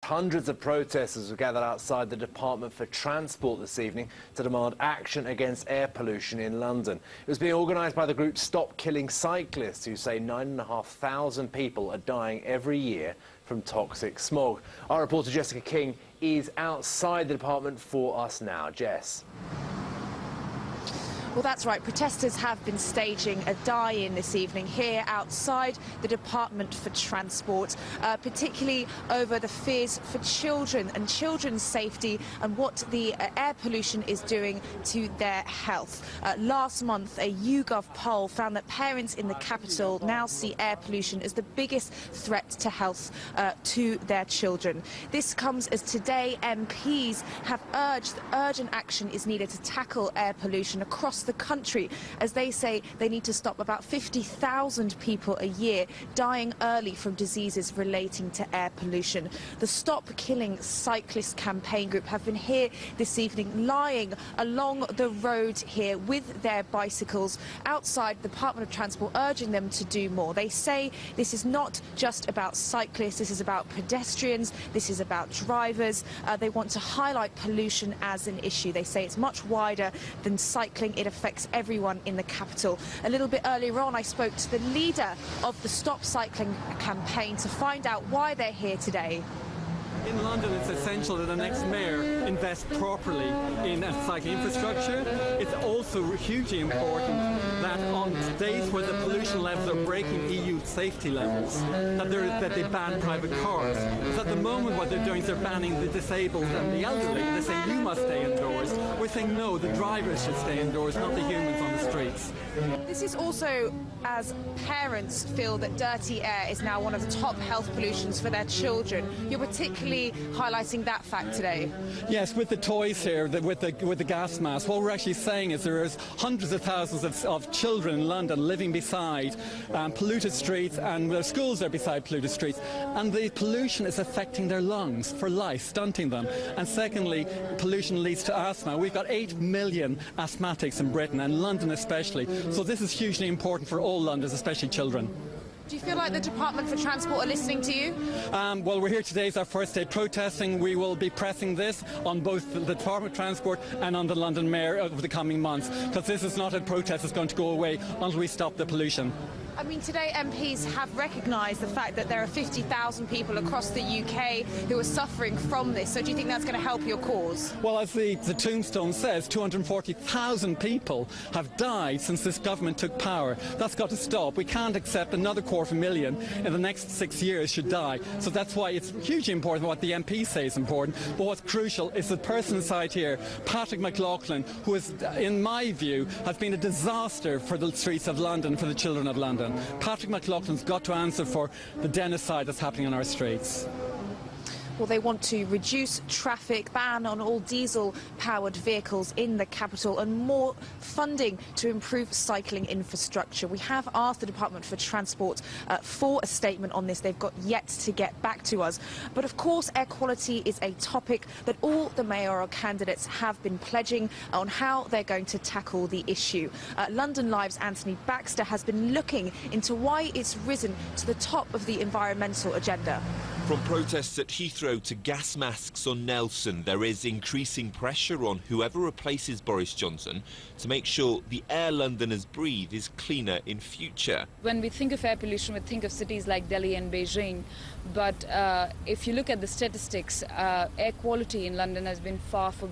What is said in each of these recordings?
Hundreds of protesters have gathered outside the Department for Transport this evening to demand action against air pollution in London. It was being organised by the group Stop Killing Cyclists, who say 9,500 people are dying every year from toxic smog. Our reporter Jessica King is outside the department for us now. Jess. Well, that's right. Protesters have been staging a die-in this evening here outside the Department for Transport, particularly over the fears for children and children's safety and what the air pollution is doing to their health. Last month, a YouGov poll found that parents in the capital now see air pollution as the biggest threat to health to their children. This comes as today MPs have urged that urgent action is needed to tackle air pollution across the country, as they say they need to stop about 50,000 people a year dying early from diseases relating to air pollution. The Stop Killing Cyclists campaign group have been here this evening, lying along the road here with their bicycles outside the Department of Transport, urging them to do more. They say this is not just about cyclists, this is about pedestrians, this is about drivers. They want to highlight pollution as an issue. They say it's much wider than cycling. It affects everyone in the capital. A little bit earlier on, I spoke to the leader of the Stop Cycling campaign to find out why they're here today. In London, it's essential that the next mayor invest properly in cycling infrastructure. It's also hugely important that on days where the pollution levels are breaking EU safety levels, that they ban private cars. So at the moment, what they're doing is they're banning the disabled and the elderly. They're saying you must stay indoors. We're saying no, the drivers should stay indoors, not the humans on the streets. This is also as parents feel that dirty air is now one of the top health pollutions for their children. You're particularly highlighting that fact today. Yes, with the toys here, with the gas mask, what we're actually saying is there is hundreds of thousands of children in London living beside polluted streets, and their schools are beside polluted streets, and the pollution is affecting their lungs for life, stunting them. And secondly, pollution leads to asthma. We've got 8 million asthmatics in Britain, and London especially, so this is hugely important for all Londoners, especially children. Do you feel like the Department for Transport are listening to you? Well, we're here today. It's our first day protesting. We will be pressing this on both the Department of Transport and on the London Mayor over the coming months, because this is not a protest that's going to go away until we stop the pollution. I mean, today MPs have recognised the fact that there are 50,000 people across the UK who are suffering from this. So do you think that's going to help your cause? Well, as the tombstone says, 240,000 people have died since this government took power. That's got to stop. We can't accept another 250,000 in the next 6 years should die. So that's why it's hugely important what the MPs say is important. But what's crucial is the person inside here, Patrick McLaughlin, who is, in my view, has been a disaster for the streets of London, for the children of London. Patrick McLaughlin's got to answer for the genocide that's happening on our streets. Well, they want to reduce traffic, ban on all diesel-powered vehicles in the capital, and more funding to improve cycling infrastructure. We have asked the Department for Transport for a statement on this. They've got yet to get back to us. But of course, air quality is a topic that all the mayoral candidates have been pledging on how they're going to tackle the issue. London Live's Anthony Baxter has been looking into why it's risen to the top of the environmental agenda. From protests at Heathrow to gas masks on Nelson, there is increasing pressure on whoever replaces Boris Johnson to make sure the air Londoners breathe is cleaner in future. When we think of air pollution, we think of cities like Delhi and Beijing. But if you look at the statistics, air quality in London has been far from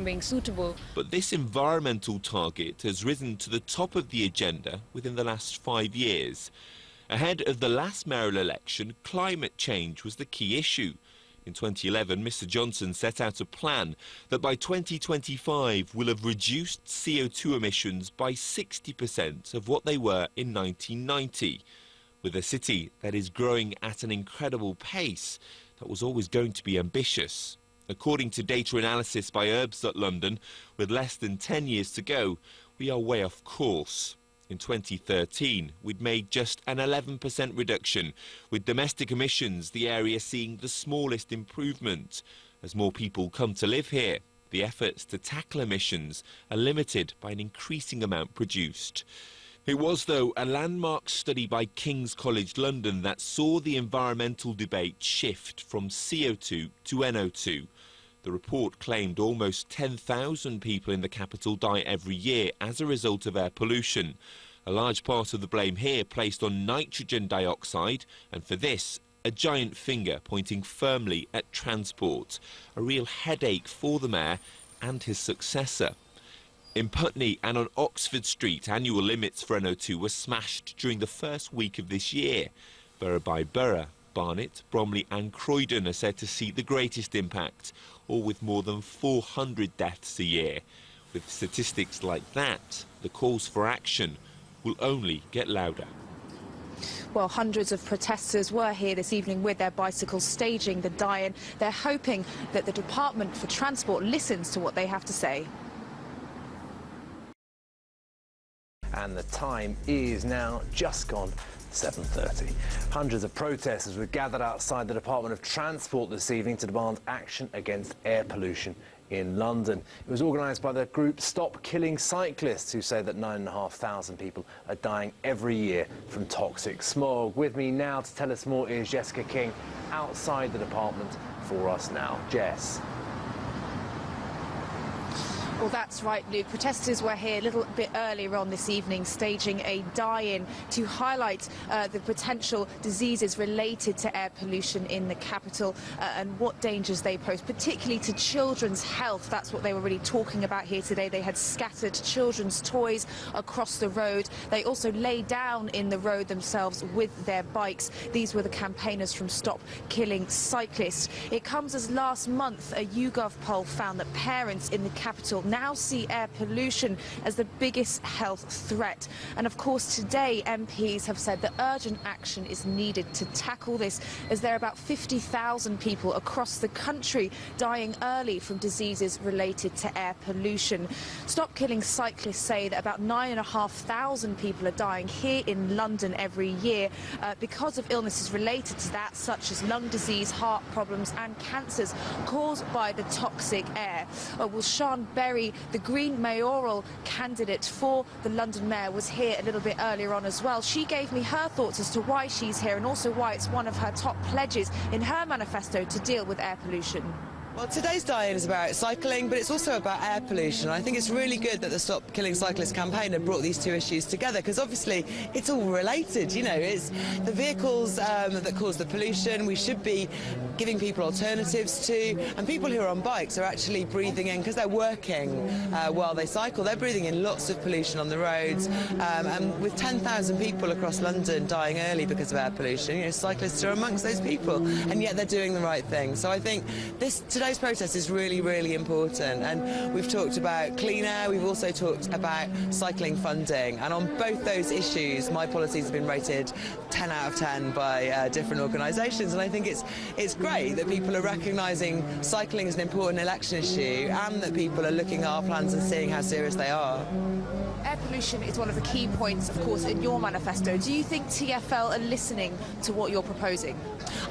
being suitable. But this environmental target has risen to the top of the agenda within the last 5 years. Ahead of the last mayoral election, climate change was the key issue. In 2011, Mr Johnson set out a plan that by 2025 will have reduced CO2 emissions by 60% of what they were in 1990. With a city that is growing at an incredible pace, that was always going to be ambitious. According to data analysis by Urbs.London, with less than 10 years to go, we are way off course. In 2013, we'd made just an 11% reduction, with domestic emissions the area seeing the smallest improvement. As more people come to live here, the efforts to tackle emissions are limited by an increasing amount produced. It was, though, a landmark study by King's College London that saw the environmental debate shift from CO2 to NO2. The report claimed almost 10,000 people in the capital die every year as a result of air pollution. A large part of the blame here placed on nitrogen dioxide, and for this, a giant finger pointing firmly at transport. A real headache for the mayor and his successor. In Putney and on Oxford Street, annual limits for NO2 were smashed during the first week of this year. Borough by borough, Barnet, Bromley and Croydon are said to see the greatest impact, all with more than 400 deaths a year. With statistics like that, the calls for action will only get louder. Well, hundreds of protesters were here this evening with their bicycles staging the die-in. They're hoping that the Department for Transport listens to what they have to say. And the time is now just gone 7:30. Hundreds of protesters were gathered outside the Department of Transport this evening to demand action against air pollution in London. It was organised by the group Stop Killing Cyclists, who say that 9,500 people are dying every year from toxic smog. With me now to tell us more is Jessica King outside the department for us now. Jess. Well, that's right, Luke. Protesters were here a little bit earlier on this evening staging a die-in to highlight the potential diseases related to air pollution in the capital and what dangers they pose, particularly to children's health. That's what they were really talking about here today. They had scattered children's toys across the road. They also lay down in the road themselves with their bikes. These were the campaigners from Stop Killing Cyclists. It comes as last month a YouGov poll found that parents in the capital now see air pollution as the biggest health threat. And of course today MPs have said that urgent action is needed to tackle this, as there are about 50,000 people across the country dying early from diseases related to air pollution. Stop Killing Cyclists say that about 9,500 people are dying here in London every year because of illnesses related to that, such as lung disease, heart problems and cancers caused by the toxic air. Well, Sian Berry, the Green mayoral candidate for the London mayor, was here a little bit earlier on as well. She gave me her thoughts as to why she's here and also why it's one of her top pledges in her manifesto to deal with air pollution. Well, today's die-in is about cycling, but it's also about air pollution. I think it's really good that the Stop Killing Cyclists campaign have brought these two issues together, because obviously it's all related. You know, it's the vehicles that cause the pollution we should be giving people alternatives to, and people who are on bikes are actually breathing in, because they're working while they cycle, they're breathing in lots of pollution on the roads, and with 10,000 people across London dying early because of air pollution, you know, cyclists are amongst those people, and yet they're doing the right thing. So I think today's protest is really, really important, and we've talked about clean air, we've also talked about cycling funding, and on both those issues my policies have been rated 10 out of 10 by different organisations, and I think it's great that people are recognising cycling as an important election issue, and that people are looking at our plans and seeing how serious they are. Air pollution is one of the key points, of course, in your manifesto. Do you think TfL are listening to what you're proposing?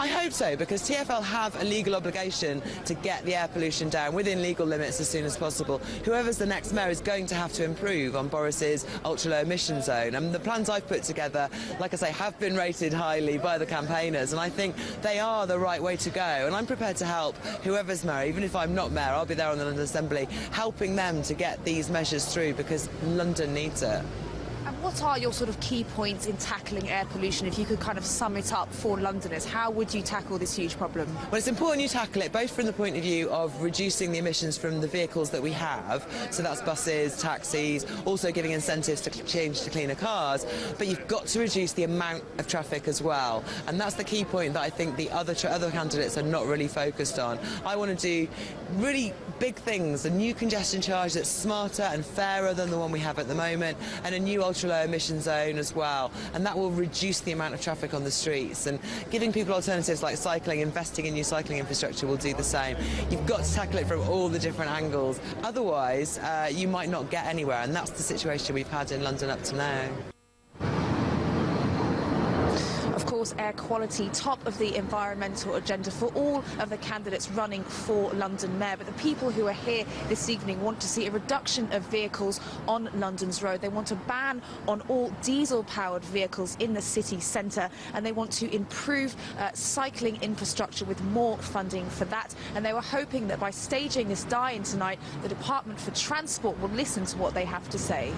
I hope so, because TfL have a legal obligation to get the air pollution down within legal limits as soon as possible. Whoever's the next mayor is going to have to improve on Boris's ultra-low emission zone. And the plans I've put together, like I say, have been rated highly by the campaigners, and I think they are the right way to go. And I'm prepared to help whoever's mayor, even if I'm not mayor, I'll be there on the London Assembly, helping them to get these measures through, because London needs it. And what are your sort of key points in tackling air pollution? If you could kind of sum it up for Londoners, how would you tackle this huge problem? Well, it's important you tackle it both from the point of view of reducing the emissions from the vehicles that we have, so that's buses, taxis, also giving incentives to change to cleaner cars, but you've got to reduce the amount of traffic as well, and that's the key point that I think the other candidates are not really focused on. I want to do really big things, a new congestion charge that's smarter and fairer than the one we have at the moment, and a new ultra-low emission zone as well, and that will reduce the amount of traffic on the streets, and giving people alternatives like cycling, investing in new cycling infrastructure will do the same. You've got to tackle it from all the different angles, otherwise you might not get anywhere, and that's the situation we've had in London up to now. Of course, course, air quality top of the environmental agenda for all of the candidates running for London Mayor. But the people who are here this evening want to see a reduction of vehicles on London's road. They want a ban on all diesel-powered vehicles in the city centre, and they want to improve cycling infrastructure with more funding for that. And they were hoping that by staging this die-in tonight, the Department for Transport will listen to what they have to say.